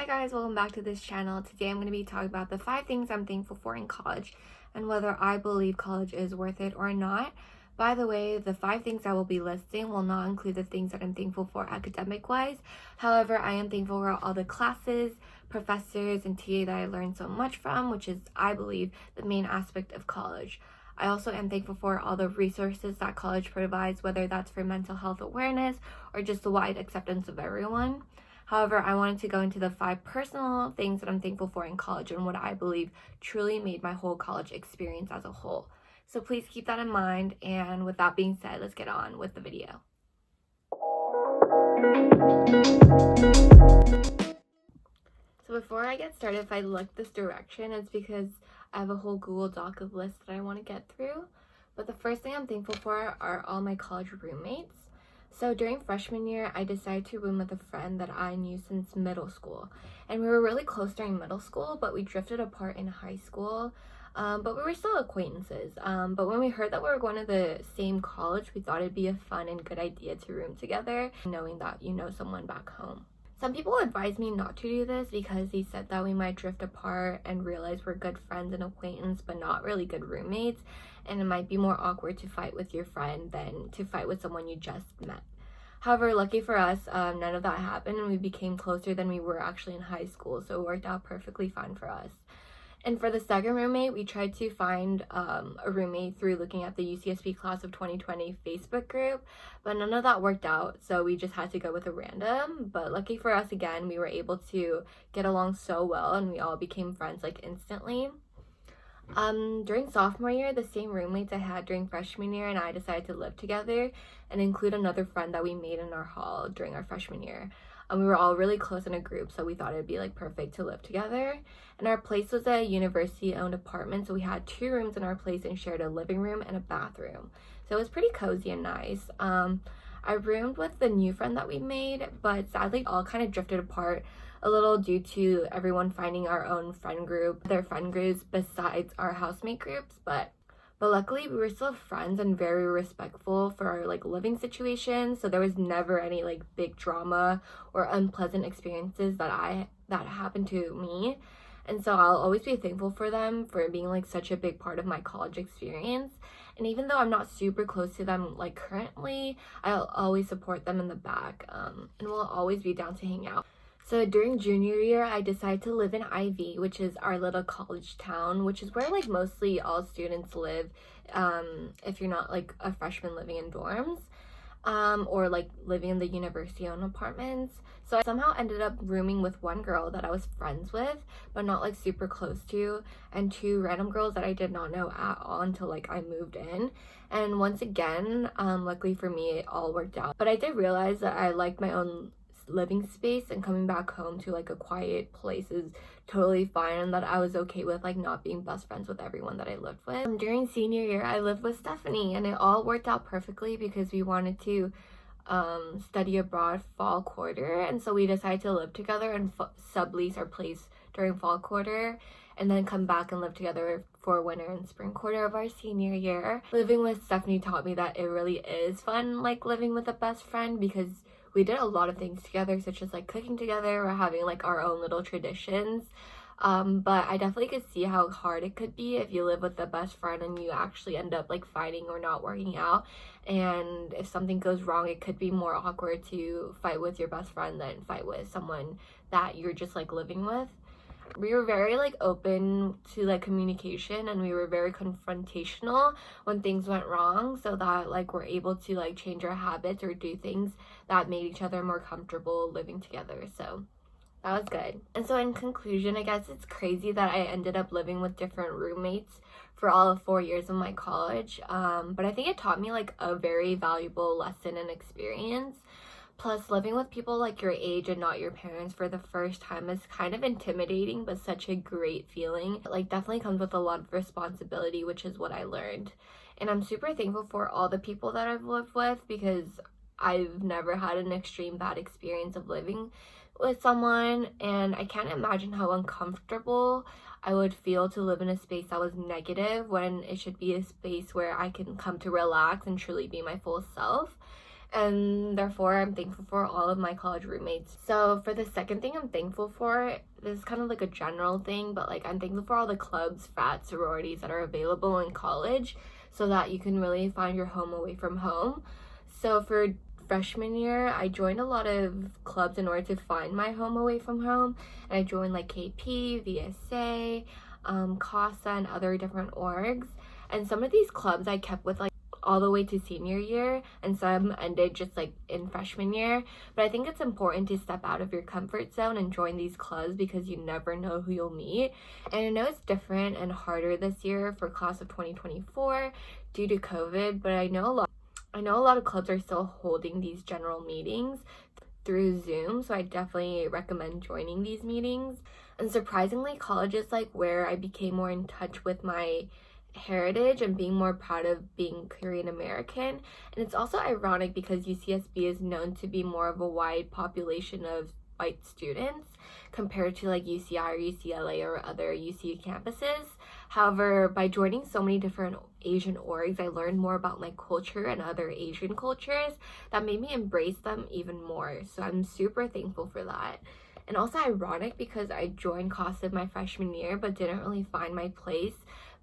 Hi guys, welcome back to this channel. Today I'm going to be talking about the 5 things I'm thankful for in college and whether I believe college is worth it or not. By the way, the 5 things I will be listing will not include the things that I'm thankful for academic wise. However, I am thankful for all the classes, professors, and TA that I learned so much from, which is, I believe, the main aspect of college. I also am thankful for all the resources that college provides, whether that's for mental health awareness or just the wide acceptance of everyone. However, I wanted to go into the 5 personal things that I'm thankful for in college and what I believe truly made my whole college experience as a whole. So please keep that in mind, and with that being said, let's get on with the video. So before I get started, if I look this direction, it's because I have a whole Google Doc of lists that I want to get through. But the first thing I'm thankful for are all my college roommates. So during freshman year, I decided to room with a friend that I knew since middle school. And we were really close during middle school, but we drifted apart in high school. But we were still acquaintances. But when we heard that we were going to the same college, we thought it'd be a fun and good idea to room together, knowing that you know someone back home. Some people advised me not to do this because they said that we might drift apart and realize we're good friends and acquaintances, but not really good roommates. And it might be more awkward to fight with your friend than to fight with someone you just met. However, lucky for us, none of that happened, and we became closer than we were actually in high school, so it worked out perfectly fine for us. And for the second roommate, we tried to find a roommate through looking at the UCSB class of 2020 Facebook group, but none of that worked out, so we just had to go with a random. But lucky for us, again, we were able to get along so well, and we all became friends like instantly. During sophomore year, the same roommates I had during freshman year and I decided to live together and include another friend that we made in our hall during our freshman year. We were all really close in a group, so we thought it'd be like perfect to live together. And our place was a university-owned apartment, so we had 2 rooms in our place and shared a living room and a bathroom. So it was pretty cozy and nice. I roomed with the new friend that we made, but sadly all kind of drifted apart a little due to everyone finding our own friend group, their friend groups besides our housemate groups, but luckily we were still friends and very respectful for our like living situation, so there was never any like big drama or unpleasant experiences that happened to me. And so I'll always be thankful for them for being like such a big part of my college experience. And even though I'm not super close to them like currently, I'll always support them in the back, and we'll always be down to hang out. So during junior year, I decided to live in Ivy, which is our little college town, which is where like mostly all students live, if you're not like a freshman living in dorms, or like living in the university-owned apartments. So I somehow ended up rooming with one girl that I was friends with, but not like super close to, and 2 random girls that I did not know at all until like I moved in. And once again, luckily for me, it all worked out. But I did realize that I liked my own living space, and coming back home to like a quiet place is totally fine, and that I was okay with like not being best friends with everyone that I lived with. During senior year, I lived with Stephanie, and it all worked out perfectly because we wanted to study abroad fall quarter, and so we decided to live together and sublease our place during fall quarter and then come back and live together for winter and spring quarter of our senior year. Living with Stephanie taught me that it really is fun like living with a best friend, because we did a lot of things together, such as like cooking together or having like our own little traditions. But I definitely could see how hard it could be if you live with the best friend and you actually end up like fighting or not working out. And if something goes wrong, it could be more awkward to fight with your best friend than fight with someone that you're just like living with. We were very like open to like communication, and we were very confrontational when things went wrong, so that like we're able to like change our habits or do things that made each other more comfortable living together. So that was good. And so in conclusion, I guess it's crazy that I ended up living with different roommates for all of 4 years of my college, but I think it taught me like a very valuable lesson and experience. Plus, living with people like your age and not your parents for the first time is kind of intimidating, but such a great feeling. It like definitely comes with a lot of responsibility, which is what I learned. And I'm super thankful for all the people that I've lived with, because I've never had an extreme bad experience of living with someone, and I can't imagine how uncomfortable I would feel to live in a space that was negative when it should be a space where I can come to relax and truly be my full self. and therefore I'm thankful for all of my college roommates. So for the second thing I'm thankful for, this is kind of like a general thing, but like I'm thankful for all the clubs, frats, sororities that are available in college so that you can really find your home away from home. So for freshman year, I joined a lot of clubs in order to find my home away from home, and I joined like KP, VSA, CASA, and other different orgs. And some of these clubs I kept with like all the way to senior year, and some ended just like in freshman year. But I think it's important to step out of your comfort zone and join these clubs because you never know who you'll meet. And I know it's different and harder this year for class of 2024 due to COVID, but I know a lot of clubs are still holding these general meetings through Zoom, so I definitely recommend joining these meetings. And surprisingly, college is like where I became more in touch with my heritage and being more proud of being Korean American. And it's also ironic because UCSB is known to be more of a wide population of white students compared to like UCI or UCLA or other UC campuses. However, by joining so many different Asian orgs, I learned more about my culture and other Asian cultures that made me embrace them even more. So I'm super thankful for that. And also ironic because I joined CASA my freshman year but didn't really find my place.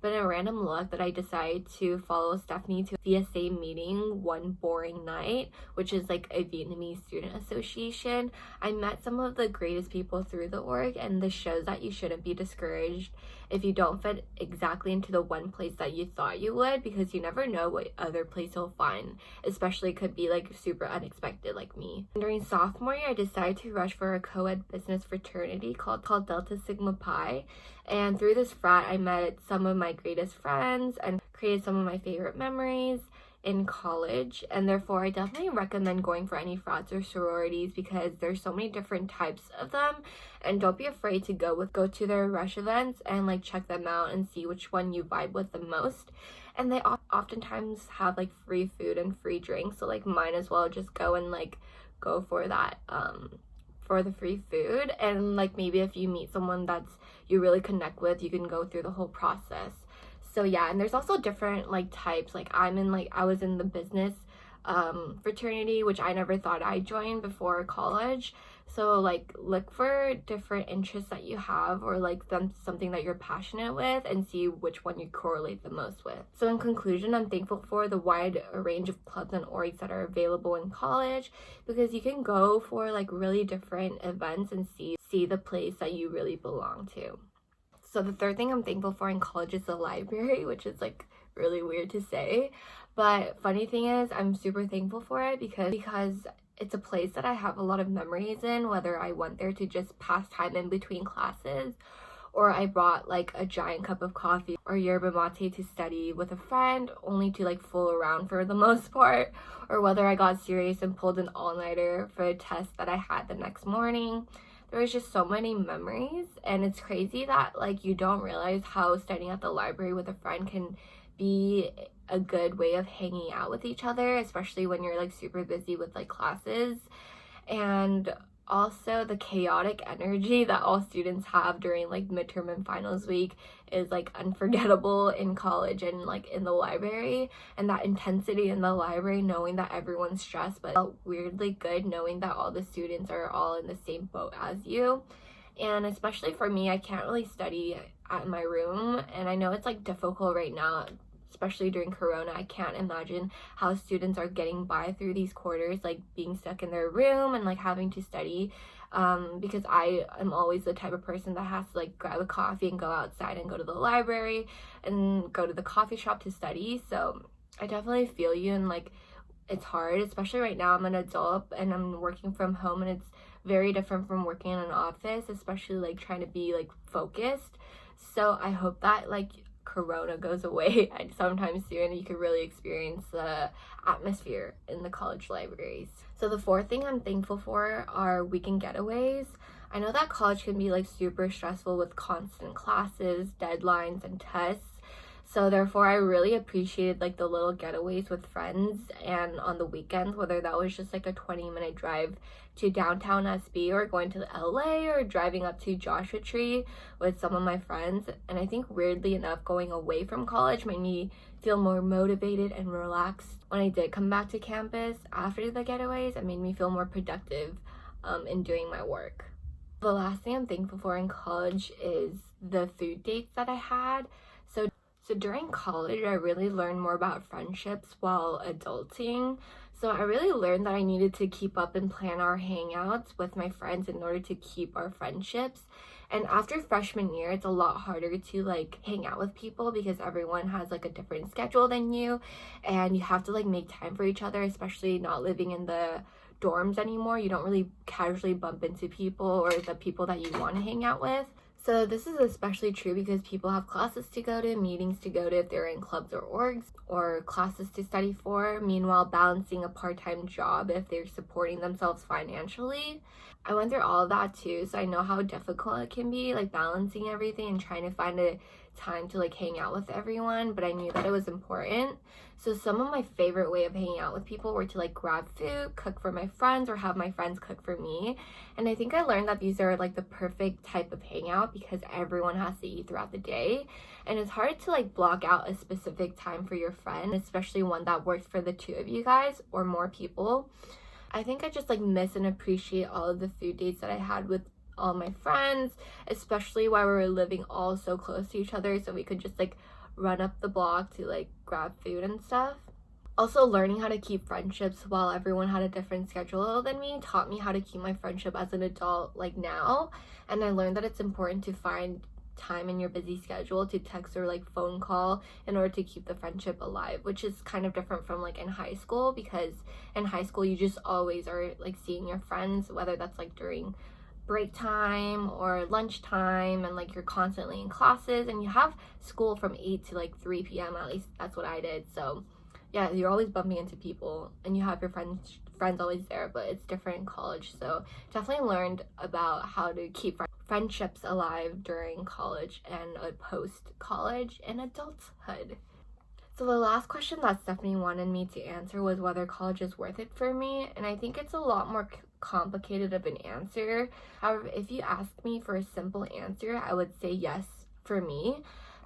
But in a random luck that I decided to follow Stephanie to a VSA meeting one boring night, which is like a Vietnamese student association. I met some of the greatest people through the org, and this shows that you shouldn't be discouraged if you don't fit exactly into the one place that you thought you would, because you never know what other place you'll find, especially could be like super unexpected like me. During sophomore year, I decided to rush for a co-ed business fraternity called Delta Sigma Pi, and through this frat I met some of my greatest friends and created some of my favorite memories in college. And therefore I definitely recommend going for any frats or sororities because there's so many different types of them, and don't be afraid to go to their rush events and like check them out and see which one you vibe with the most. And they oftentimes have like free food and free drinks, so like might as well just go and like go for that for the free food. And like maybe if you meet someone that's you really connect with, you can go through the whole process. So yeah, and there's also different like types. Like I was in the business fraternity, which I never thought I'd join before college. So like look for different interests that you have, or like something that you're passionate with, and see which one you correlate the most with. So in conclusion, I'm thankful for the wide range of clubs and orgs that are available in college, because you can go for like really different events and see the place that you really belong to. So the third thing I'm thankful for in college is the library, which is like really weird to say, but funny thing is I'm super thankful for it because it's a place that I have a lot of memories in, whether I went there to just pass time in between classes, or I brought like a giant cup of coffee or yerba mate to study with a friend, only to like fool around for the most part, or whether I got serious and pulled an all-nighter for a test that I had the next morning. There was just so many memories, and it's crazy that like you don't realize how studying at the library with a friend can be a good way of hanging out with each other, especially when you're like super busy with like classes. And also the chaotic energy that all students have during like midterm and finals week is like unforgettable in college and like in the library. And that intensity in the library, knowing that everyone's stressed, but felt weirdly good knowing that all the students are all in the same boat as you. And especially for me, I can't really study at my room, and I know it's like difficult right now, especially during Corona. I can't imagine how students are getting by through these quarters, like being stuck in their room and like having to study, because I am always the type of person that has to like grab a coffee and go outside and go to the library and go to the coffee shop to study. So I definitely feel you, and like it's hard, especially right now. I'm an adult and I'm working from home, and it's very different from working in an office, especially like trying to be like focused. So I hope that like Corona goes away sometime soon and you could really experience the atmosphere in the college libraries. So the fourth thing I'm thankful for are weekend getaways. I know that college can be like super stressful with constant classes, deadlines, and tests. So therefore I really appreciated like the little getaways with friends and on the weekends, whether that was just like a 20-minute drive to downtown SB or going to LA or driving up to Joshua Tree with some of my friends. And I think weirdly enough, going away from college made me feel more motivated and relaxed. When I did come back to campus after the getaways, it made me feel more productive in doing my work. The last thing I'm thankful for in college is the food dates that I had. So during college, I really learned more about friendships while adulting. So I really learned that I needed to keep up and plan our hangouts with my friends in order to keep our friendships. And after freshman year, it's a lot harder to like hang out with people because everyone has like a different schedule than you, and you have to like make time for each other, especially not living in the dorms anymore. You don't really casually bump into people or the people that you want to hang out with. So this is especially true because people have classes to go to, meetings to go to if they're in clubs or orgs, or classes to study for, meanwhile balancing a part-time job if they're supporting themselves financially. I went through all of that too, so I know how difficult it can be, like balancing everything and trying to find a time to like hang out with everyone, but I knew that it was important. So some of my favorite way of hanging out with people were to like grab food, cook for my friends, or have my friends cook for me. And I think I learned that these are like the perfect type of hangout because everyone has to eat throughout the day, and it's hard to like block out a specific time for your friend, especially one that works for the two of you guys or more people. I think I just like miss and appreciate all of the food dates that I had with all my friends, especially while we were living all so close to each other, so we could just like run up the block to like grab food and stuff. Also, learning how to keep friendships while everyone had a different schedule than me taught me how to keep my friendship as an adult like now. And I learned that it's important to find time in your busy schedule to text or like phone call in order to keep the friendship alive, which is kind of different from like in high school, because in high school you just always are like seeing your friends, whether that's like during break time or lunchtime, and like you're constantly in classes and you have school from 8 to like 3 p.m. At least that's what I did. So yeah, you're always bumping into people and you have your friends always there, but it's different in college. So definitely learned about how to keep friendships alive during college and post-college and adulthood. So the last question that Stephanie wanted me to answer was whether college is worth it for me, and I think it's a lot more complicated of an answer. However, if you ask me for a simple answer, I would say yes for me.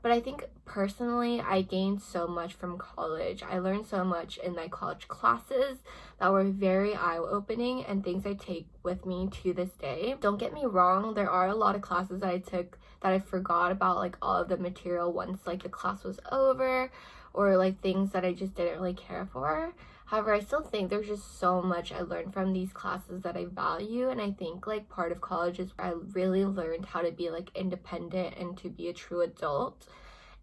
But I think personally, I gained so much from college. I learned so much in my college classes that were very eye-opening and things I take with me to this day. Don't get me wrong, there are a lot of classes that I took that I forgot about, like all of the material once like the class was over, or like things that I just didn't really care for. However, I still think there's just so much I learned from these classes that I value, and I think like part of college is where I really learned how to be like independent and to be a true adult.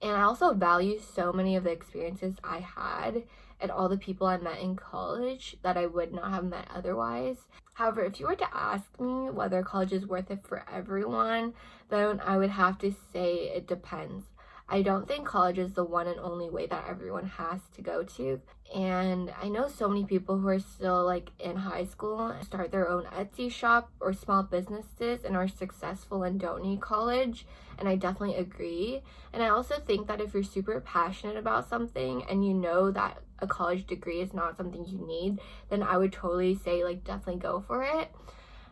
And I also value so many of the experiences I had and all the people I met in college that I would not have met otherwise. However, if you were to ask me whether college is worth it for everyone, then I would have to say it depends. I don't think college is the one and only way that everyone has to go to. And I know so many people who are still like in high school, start their own Etsy shop or small businesses and are successful and don't need college. And I definitely agree. And I also think that if you're super passionate about something and you know that a college degree is not something you need, then I would totally say like definitely go for it.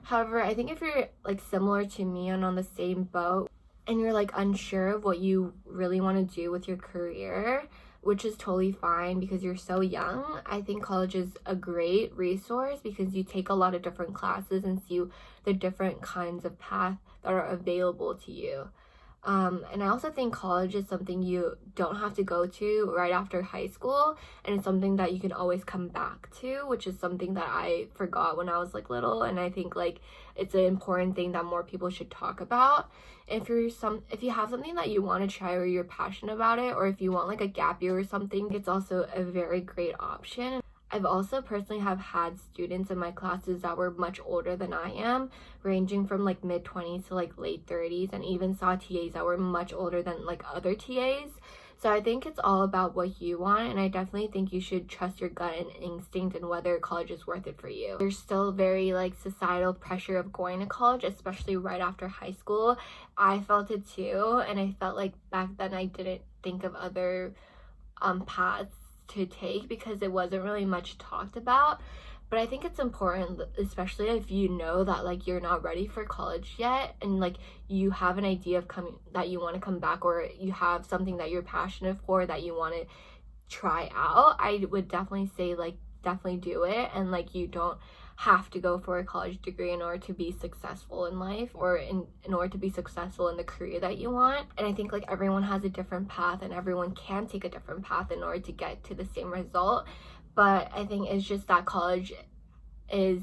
However, I think if you're like similar to me and on the same boat, and you're like unsure of what you really want to do with your career, which is totally fine because you're so young, I think college is a great resource because you take a lot of different classes and see the different kinds of paths that are available to you. And I also think college is something you don't have to go to right after high school, and it's something that you can always come back to, which is something that I forgot when I was like little, and I think like it's an important thing that more people should talk about. If you have something that you want to try or you're passionate about it, or if you want like a gap year or something, it's also a very great option. I've also personally have had students in my classes that were much older than I am, ranging from like mid-20s to like late 30s, and even saw TAs that were much older than like other TAs. So I think it's all about what you want, and I definitely think you should trust your gut and instinct and whether college is worth it for you. There's still very like societal pressure of going to college, especially right after high school. I felt it too, and I felt like back then I didn't think of other paths to take because it wasn't really much talked about. But I think it's important, especially if you know that like you're not ready for college yet, and like you have an idea of coming that you want to come back, or you have something that you're passionate for that you want to try out. I would definitely say like definitely do it, and like you don't have to go for a college degree in order to be successful in life, or in order to be successful in the career that you want. And I think like everyone has a different path, and everyone can take a different path in order to get to the same result. But I think it's just that college is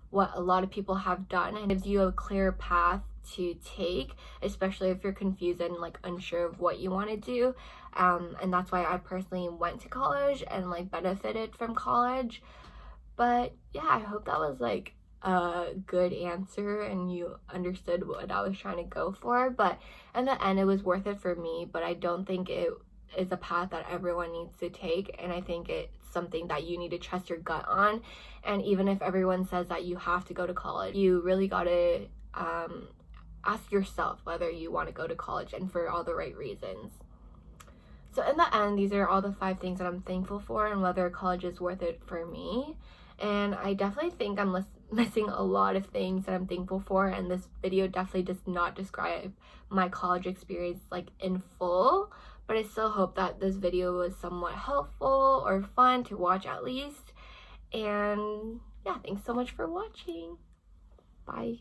what a lot of people have done, and gives you a clear path to take, especially if you're confused and like unsure of what you want to do. And that's why I personally went to college and like benefited from college. But yeah, I hope that was like a good answer and you understood what I was trying to go for. But in the end, it was worth it for me. But I don't think it is a path that everyone needs to take, and I think it's something that you need to trust your gut on. And even if everyone says that you have to go to college, you really gotta ask yourself whether you want to go to college, and for all the right reasons. So in the end, these are all the 5 things that I'm thankful for and whether college is worth it for me. And I definitely think I'm missing a lot of things that I'm thankful for, and this video definitely does not describe my college experience like in full, but I still hope that this video was somewhat helpful or fun to watch at least. And yeah, thanks so much for watching. Bye.